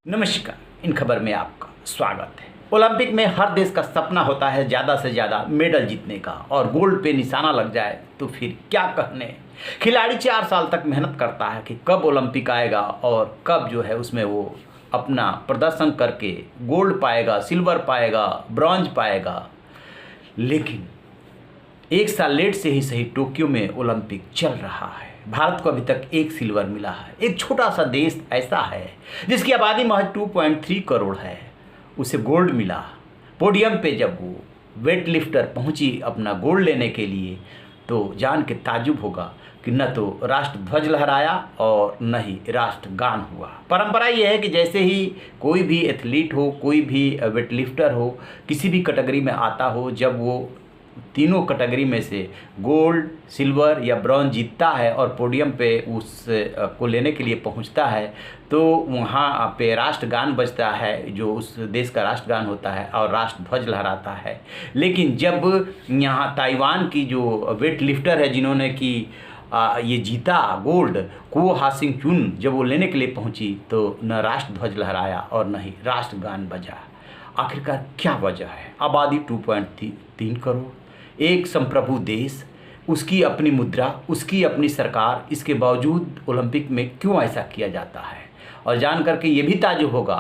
नमस्कार। इन खबर में आपका स्वागत है। ओलंपिक में हर देश का सपना होता है ज़्यादा से ज़्यादा मेडल जीतने का, और गोल्ड पे निशाना लग जाए तो फिर क्या कहने। खिलाड़ी 4 साल तक मेहनत करता है कि कब ओलंपिक आएगा और कब जो है उसमें वो अपना प्रदर्शन करके गोल्ड पाएगा, सिल्वर पाएगा, ब्रॉन्ज पाएगा। लेकिन 1 साल लेट से ही सही टोक्यो में ओलंपिक चल रहा है। भारत को अभी तक 1 सिल्वर मिला है। एक छोटा सा देश ऐसा है जिसकी आबादी महज 2.3 करोड़ है, उसे गोल्ड मिला। पोडियम पे जब वो वेट लिफ्टर पहुंची अपना गोल्ड लेने के लिए, तो जान के ताजुब होगा कि न तो राष्ट्र ध्वज लहराया और न ही राष्ट्रगान हुआ। परंपरा ये है कि जैसे ही कोई भी एथलीट हो, कोई भी वेट लिफ्टर हो, किसी भी कैटेगरी में आता हो, जब वो तीनों कैटेगरी में से गोल्ड, सिल्वर या ब्रॉन्ज जीतता है और पोडियम पे उस को लेने के लिए पहुंचता है, तो वहाँ पे राष्ट्रगान बजता है, जो उस देश का राष्ट्रगान होता है, और राष्ट्र ध्वज लहराता है। लेकिन जब यहाँ ताइवान की जो वेट लिफ्टर है जिन्होंने कि ये जीता गोल्ड, को हासिंग चुन, जब वो लेने के लिए पहुंची तो न राष्ट्र ध्वज लहराया और न ही राष्ट्रगान बजा। आखिरकार क्या वजह है? आबादी 2.3 करोड़, एक संप्रभु देश, उसकी अपनी मुद्रा, उसकी अपनी सरकार, इसके बावजूद ओलंपिक में क्यों ऐसा किया जाता है? और जान करके ये भी ताजुब होगा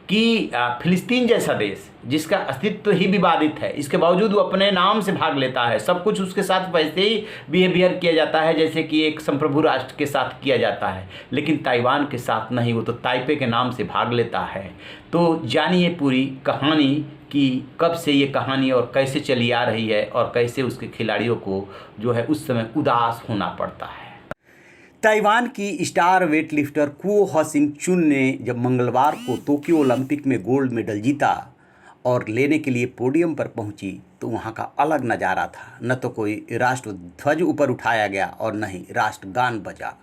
कि फिलिस्तीन जैसा देश जिसका अस्तित्व ही विवादित है, इसके बावजूद वो अपने नाम से भाग लेता है। सब कुछ उसके साथ वैसे ही बिहेवियर किया जाता है जैसे कि एक संप्रभु राष्ट्र के साथ किया जाता है, लेकिन ताइवान के साथ नहीं, वो तो ताइपे के नाम से भाग लेता है। तो जानिए पूरी कहानी कि कब से ये कहानी और कैसे चली आ रही है और कैसे उसके खिलाड़ियों को जो है उस समय उदास होना पड़ता है। ताइवान की स्टार वेट लिफ्टर को हासिंग चुन ने जब मंगलवार को टोक्यो ओलंपिक में गोल्ड मेडल जीता और लेने के लिए पोडियम पर पहुंची, तो वहां का अलग नज़ारा था। न तो कोई राष्ट्र ध्वज ऊपर उठाया गया और न ही राष्ट्रगान बजा।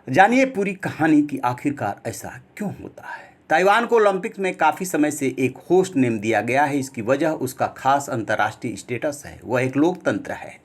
जानिए पूरी कहानी कि आखिरकार ऐसा क्यों होता है। ताइवान को ओलंपिक्स में काफ़ी समय से एक होस्ट नेम दिया गया है। इसकी वजह उसका खास अंतर्राष्ट्रीय स्टेटस है। वह एक लोकतंत्र है।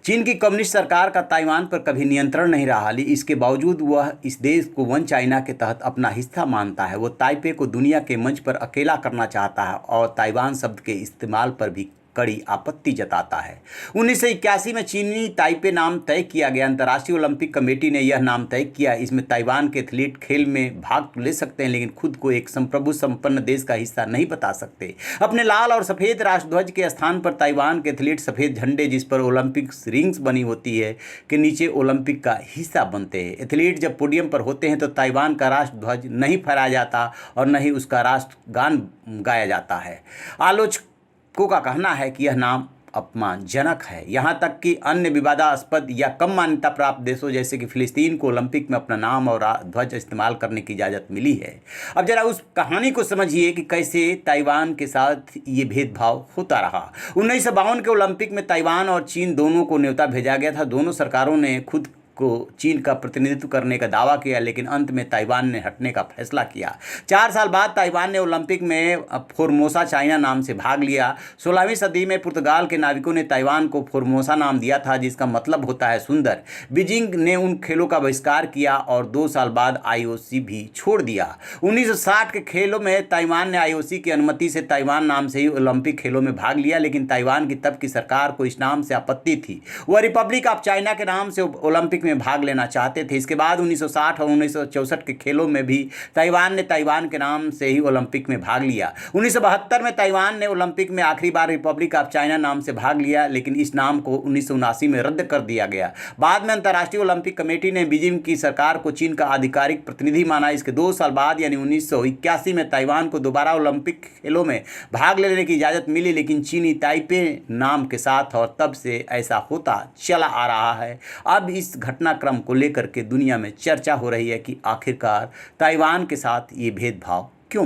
चीन की कम्युनिस्ट सरकार का ताइवान पर कभी नियंत्रण नहीं रहा, इसके बावजूद वह इस देश को वन चाइना के तहत अपना हिस्सा मानता है। वो ताइपे को दुनिया के मंच पर अकेला करना चाहता है और ताइवान शब्द के इस्तेमाल पर भी कड़ी आपत्ति जताता है। 1981 में चीनी ताइपे नाम तय किया गया। अंतर्राष्ट्रीय ओलंपिक कमेटी ने यह नाम तय किया। इसमें ताइवान के एथलीट खेल में भाग तो ले सकते हैं, लेकिन खुद को एक संप्रभु संपन्न देश का हिस्सा नहीं बता सकते। अपने लाल और सफ़ेद राष्ट्रध्वज के स्थान पर ताइवान के एथलीट सफ़ेद झंडे, जिस पर ओलंपिक रिंग्स बनी होती है, के नीचे ओलंपिक का हिस्सा बनते हैं। एथलीट जब पोडियम पर होते हैं तो ताइवान का राष्ट्रध्वज नहीं फहराया जाता और न ही उसका राष्ट्रगान गाया जाता है। आलोचकों का कहना है कि यह नाम अपमानजनक है। यहाँ तक कि अन्य विवादास्पद या कम मान्यता प्राप्त देशों जैसे कि फिलिस्तीन को ओलंपिक में अपना नाम और ध्वज इस्तेमाल करने की इजाज़त मिली है। अब जरा उस कहानी को समझिए कि कैसे ताइवान के साथ ये भेदभाव होता रहा। 1952 के ओलंपिक में ताइवान और चीन दोनों को न्योता भेजा गया था। दोनों सरकारों ने खुद को चीन का प्रतिनिधित्व करने का दावा किया, लेकिन अंत में ताइवान ने हटने का फैसला किया। 4 साल बाद ताइवान ने ओलंपिक में फोर्मोसा चाइना नाम से भाग लिया। 16वीं सदी में पुर्तगाल के नाविकों ने ताइवान को फोर्मोसा नाम दिया था, जिसका मतलब होता है सुंदर। बीजिंग ने उन खेलों का बहिष्कार किया और 2 साल बाद आईओसी भी छोड़ दिया। 1960 के खेलों में ताइवान ने आईओसी की अनुमति से ताइवान नाम से ही ओलंपिक खेलों में भाग लिया, लेकिन ताइवान की तब की सरकार को इस नाम से आपत्ति थी। वह रिपब्लिक ऑफ चाइना के नाम से ओलंपिक में भाग लेना चाहते थे। इसके बाद 1960 और 1964 के खेलों में भी ताइवान ने ताइवान के नाम से ही ओलंपिक में भाग लिया। 1972 में ताइवान ने ओलंपिक में आखिरी बार रिपब्लिक ऑफ चाइना नाम से भाग लिया, लेकिन इस नाम को 1979 में रद्द कर दिया गया। बाद में अंतर्राष्ट्रीय ओलंपिक कमेटी ने बीजिंग की सरकार को चीन का आधिकारिक प्रतिनिधि माना। इसके 2 साल बाद यानी 1981 में ताइवान को दोबारा ओलंपिक खेलों में भाग लेने की इजाज़त मिली, लेकिन चीनी ताइपे नाम के साथ, और तब से ऐसा होता चला आ रहा है। अब इस घटनाक्रम को लेकर के दुनिया में चर्चा हो रही है कि आखिरकार ताइवान के साथ ये भेदभाव क्यों।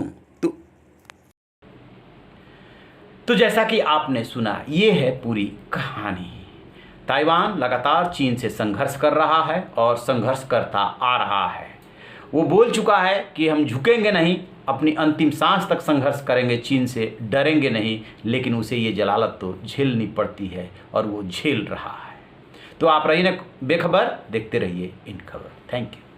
तो जैसा कि आपने सुना, ये है पूरी कहानी। ताइवान लगातार चीन से संघर्ष कर रहा है और संघर्ष करता आ रहा है। वो बोल चुका है कि हम झुकेंगे नहीं, अपनी अंतिम सांस तक संघर्ष करेंगे, चीन से डरेंगे नहीं, लेकिन उसे ये जलालत तो झेलनी पड़ती है और वो झेल रहा है। तो आप रहिए बेखबर, देखते रहिए इन खबर। Thank you.